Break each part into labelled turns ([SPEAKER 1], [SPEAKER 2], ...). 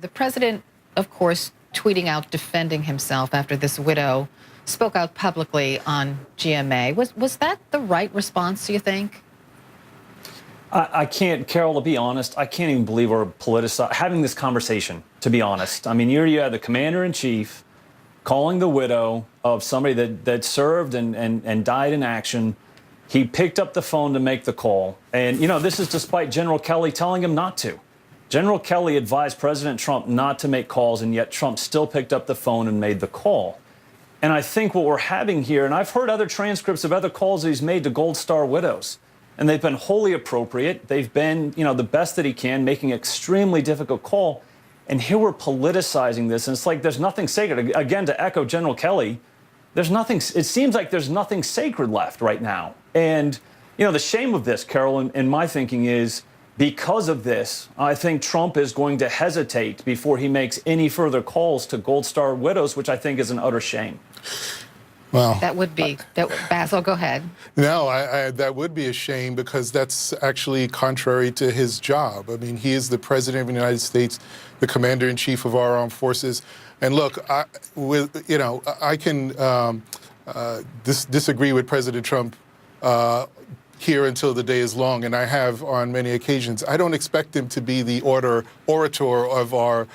[SPEAKER 1] The president, of course, tweeting out defending himself after this widow spoke out publicly on GMA. Was that the right response, do you think?
[SPEAKER 2] I can't, Carol, to be honest, I can't even believe we're having this conversation, to be honest. I mean, you had the commander-in-chief calling the widow of somebody that served and died in action. He picked up the phone to make the call. And, you know, this is despite General Kelly telling him not to. General Kelly advised President Trump not to make calls, and yet Trump still picked up the phone and made the call. And I think what we're having here, and I've heard other transcripts of other calls that he's made to Gold Star widows, and they've been wholly appropriate. They've been, you know, the best that he can, making an extremely difficult call. And here we're politicizing this, and it's like there's nothing sacred. Again, to echo General Kelly, there's nothing, it seems like there's nothing sacred left right now. And, you know, the shame of this, Carol, in my thinking is, because of this, I think Trump is going to hesitate before he makes any further calls to Gold Star widows, which I think is an utter shame.
[SPEAKER 3] Well,
[SPEAKER 1] that would be, Basil, go ahead.
[SPEAKER 3] No, that would be a shame, because that's actually contrary to his job. I mean, he is the president of the United States, the commander-in-chief of our armed forces. And look, I can disagree with President Trump here until the day is long, and I have on many occasions. I don't expect him to be the orator of our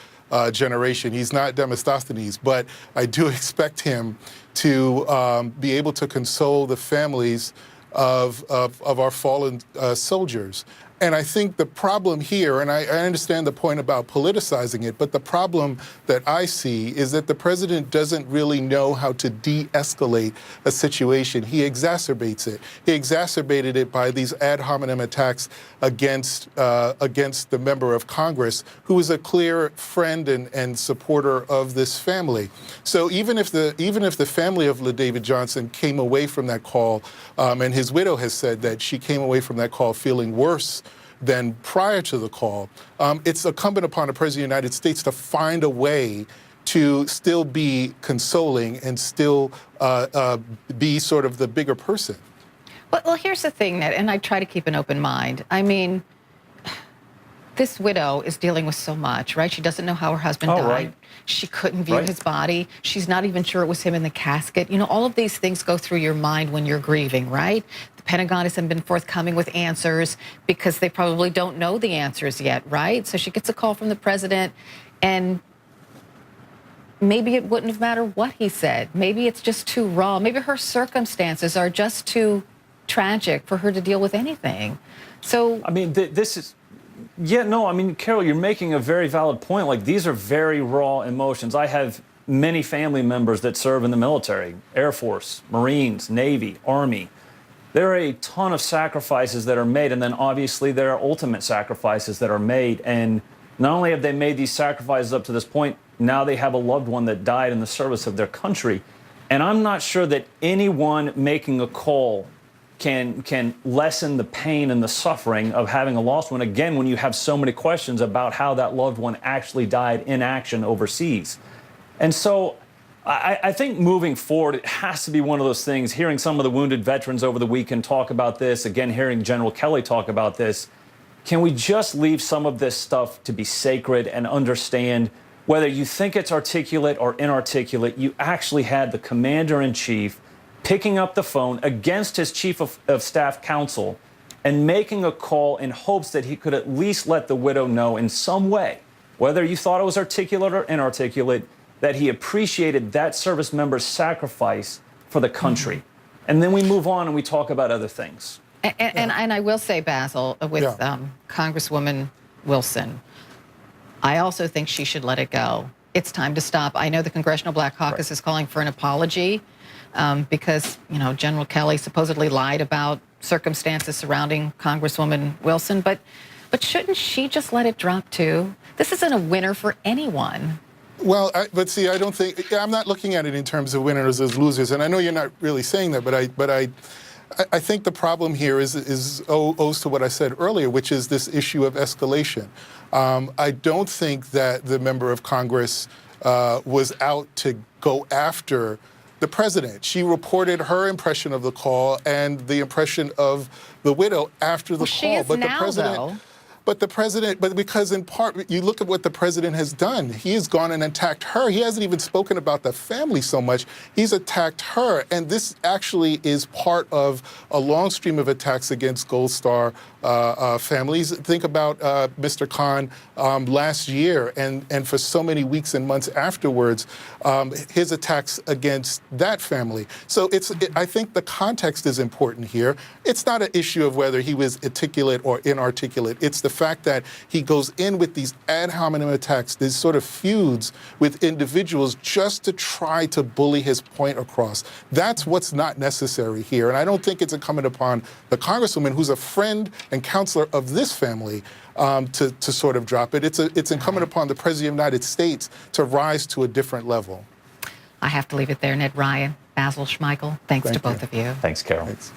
[SPEAKER 3] generation. He's not Demosthenes, but I do expect him to be able to console the families of our fallen soldiers. And I think the problem here, and I understand the point about politicizing it, but the problem that I see is that the president doesn't really know how to de-escalate a situation. He exacerbates it. He exacerbated it by these ad hominem attacks against the member of Congress, who is a clear friend and supporter of this family. So even if the family of LaDavid Johnson came away from that call, and his widow has said that she came away from that call feeling worse than prior to the call, it's incumbent upon the President of the United States to find a way to still be consoling and still be sort of the bigger person.
[SPEAKER 1] Well, here's the thing, Ned, and I try to keep an open mind. I mean, this widow is dealing with so much, right? She doesn't know how her husband died.
[SPEAKER 2] Right.
[SPEAKER 1] She couldn't view his body. She's not even sure it was him in the casket. You know, all of these things go through your mind when you're grieving, right? The Pentagon hasn't been forthcoming with answers because they probably don't know the answers yet, right? So she gets a call from the president, and maybe it wouldn't have mattered what he said. Maybe it's just too raw. Maybe her circumstances are just too tragic for her to deal with anything. So,
[SPEAKER 2] I mean, this is... Yeah, no, I mean, Carol, you're making a very valid point. Like, these are very raw emotions. I have many family members that serve in the military, Air Force, Marines, Navy, Army. There are a ton of sacrifices that are made, and then obviously there are ultimate sacrifices that are made. And not only have they made these sacrifices up to this point, now they have a loved one that died in the service of their country. And I'm not sure that anyone making a call can lessen the pain and the suffering of having a lost one, again, when you have so many questions about how that loved one actually died in action overseas. And so I think moving forward, it has to be one of those things, hearing some of the wounded veterans over the weekend talk about this, again, hearing General Kelly talk about this, can we just leave some of this stuff to be sacred and understand whether you think it's articulate or inarticulate, you actually had the commander-in-chief picking up the phone against his chief of staff counsel and making a call in hopes that he could at least let the widow know in some way, whether you thought it was articulate or inarticulate, that he appreciated that service member's sacrifice for the country. Mm-hmm. And then we move on and we talk about other things.
[SPEAKER 1] And I will say, Basil, with Congresswoman Wilson, I also think she should let it go. It's time to stop. I know the Congressional Black Caucus is calling for an apology, because, you know, General Kelly supposedly lied about circumstances surrounding Congresswoman Wilson, but shouldn't she just let it drop too? This isn't a winner for anyone.
[SPEAKER 3] Well, but see, I don't think, I'm not looking at it in terms of winners as losers, and I know you're not really saying that, but I think the problem here owes to what I said earlier, which is this issue of escalation. I don't think that the member of Congress was out to go after the president. She reported her impression of the call and the impression of the widow after the call.
[SPEAKER 1] She is
[SPEAKER 3] but
[SPEAKER 1] now,
[SPEAKER 3] the president,
[SPEAKER 1] though.
[SPEAKER 3] But because in part, you look at what the president has done. He has gone and attacked her. He hasn't even spoken about the family so much. He's attacked her. And this actually is part of a long stream of attacks against Gold Star families. Think about Mr. Khan last year and for so many weeks and months afterwards, his attacks against that family. So I think the context is important here. It's not an issue of whether he was articulate or inarticulate. It's the fact that he goes in with these ad hominem attacks, these sort of feuds with individuals just to try to bully his point across. That's what's not necessary here. And I don't think it's incumbent upon the Congresswoman, who's a friend and counselor of this family, to sort of drop it. It's incumbent upon the President of the United States to rise to a different level.
[SPEAKER 1] I have to leave it there. Ned Ryun, Basil Schmeichel, thanks to both of you.
[SPEAKER 2] Thanks, Carol.
[SPEAKER 3] Thanks.